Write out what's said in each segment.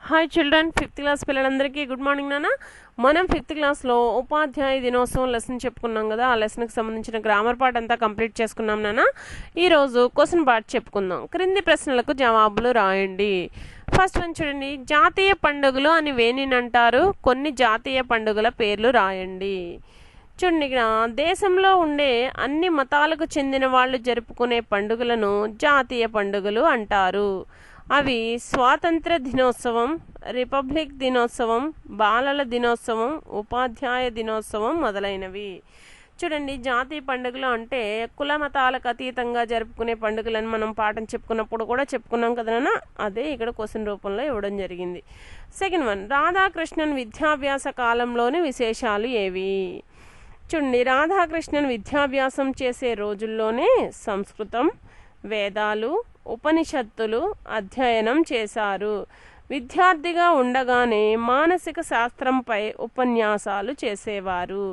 Hi children, fifth class పిల్లలందరికీ good morning నాన్న. మనం ఫిఫ్త్ క్లాస్లో ఉపాధ్యాయ దినోత్సవం లెసన్ చెప్పుకున్నాం కదా. ఆ లెసన్కి సంబంధించిన గ్రామర్ పార్ట్ అంతా కంప్లీట్ చేసుకున్నాం నాన్న. ఈరోజు క్వశ్చన్ పార్ట్ చెప్పుకుందాం. క్రింది ప్రశ్నలకు జవాబులు రాయండి. ఫస్ట్ వన్ చూడండి, జాతీయ పండుగలు అని వేనిని అంటారు. కొన్ని జాతీయ పండుగల పేర్లు రాయండి. చూడండి, ఇక్కడ దేశంలో ఉండే అన్ని మతాలకు చెందిన వాళ్ళు జరుపుకునే పండుగలను జాతీయ పండుగలు అంటారు. అవి స్వాతంత్ర దినోత్సవం, రిపబ్లిక్ దినోత్సవం, బాలల దినోత్సవం, ఉపాధ్యాయ దినోత్సవం మొదలైనవి. చూడండి, జాతీయ పండుగలు అంటే కుల మతాలకు అతీతంగా జరుపుకునే పండుగలను మనం పాఠం చెప్పుకున్నప్పుడు కూడా చెప్పుకున్నాం కదనా. అదే ఇక్కడ క్వశ్చన్ రూపంలో ఇవ్వడం జరిగింది. సెకండ్ వన్, రాధాకృష్ణన్ విద్యాభ్యాస కాలంలోని విశేషాలు ఏవి? చూడండి, రాధాకృష్ణన్ విద్యాభ్యాసం చేసే రోజుల్లోనే సంస్కృతం, వేదాలు, ఉపనిషత్తులు అధ్యయనం చేశారు. విద్యార్థిగా ఉండగానే మానసిక శాస్త్రంపై ఉపన్యాసాలు చేసేవారు.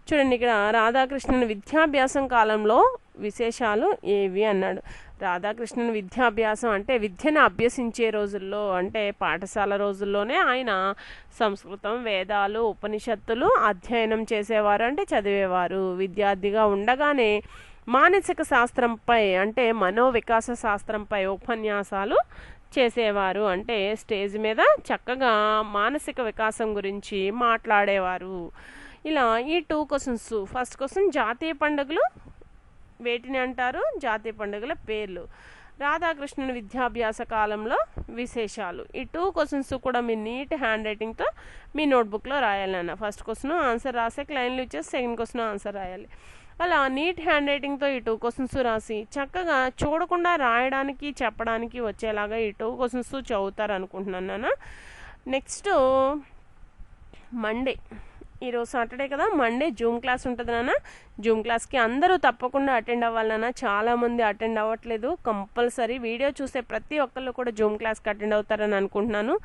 చూడండి, ఇక్కడ రాధాకృష్ణన్ విద్యాభ్యాసం కాలంలో విశేషాలు ఏవి అన్నాడు. రాధాకృష్ణన్ విద్యాభ్యాసం అంటే విద్యను అభ్యసించే రోజుల్లో, అంటే పాఠశాల రోజుల్లోనే ఆయన సంస్కృతం, వేదాలు, ఉపనిషత్తులు అధ్యయనం చేసేవారు, అంటే చదివేవారు. విద్యార్థిగా ఉండగానే మానసిక శాస్త్రంపై, అంటే మనోవికాస శాస్త్రంపై ఉపన్యాసాలు చేసేవారు, అంటే స్టేజ్ మీద చక్కగా మానసిక వికాసం గురించి మాట్లాడేవారు. ఇలా ఈ 2 క్వశ్చన్స్. ఫస్ట్ క్వశ్చన్, జాతీయ పండుగలు వేటిని అంటారు? జాతీయ పండుగల పేర్లు. రాధాకృష్ణన్ విద్యాభ్యాస కాలంలో విశేషాలు. ఈ 2 క్వశ్చన్స్ కూడా మీ నీట్ హ్యాండ్ రైటింగ్తో మీ నోట్బుక్లో రాయాలన్న. ఫస్ట్ క్వశ్చన్ ఆన్సర్ రాసాక లైన్లు ఇచ్చేసి సెకండ్ క్వశ్చన్ ఆన్సర్ రాయాలి. అలా నీట్ హ్యాండ్ రైటింగ్తో ఈ 2 క్వశ్చన్స్ రాసి చక్కగా చూడకుండా రాయడానికి చెప్పడానికి వచ్చేలాగా ఈ 2 క్వశ్చన్స్ చదువుతారు అనుకుంటున్నాను నాన్న. నెక్స్ట్ మండే, ఈరోజు సాటర్డే కదా, మండే జూమ్ క్లాస్ ఉంటుంది నాన్న. జూమ్ క్లాస్కి అందరూ తప్పకుండా అటెండ్ అవ్వాలన్నా. చాలామంది అటెండ్ అవ్వట్లేదు. కంపల్సరీ వీడియో చూసే ప్రతి ఒక్కళ్ళు కూడా జూమ్ క్లాస్కి అటెండ్ అవుతారని అనుకుంటున్నాను.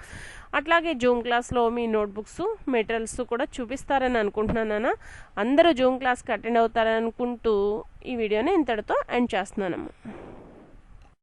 అట్లాగే జూమ్ క్లాస్లో మీ నోట్బుక్స్, మెటీరియల్స్ కూడా చూపిస్తారని అనుకుంటున్నాను నాన్న. అందరూ జూమ్ క్లాస్కి అటెండ్ అవుతారని అనుకుంటూ ఈ వీడియోని ఇంతటితో ఎండ్ చేస్తున్నానమ్మా.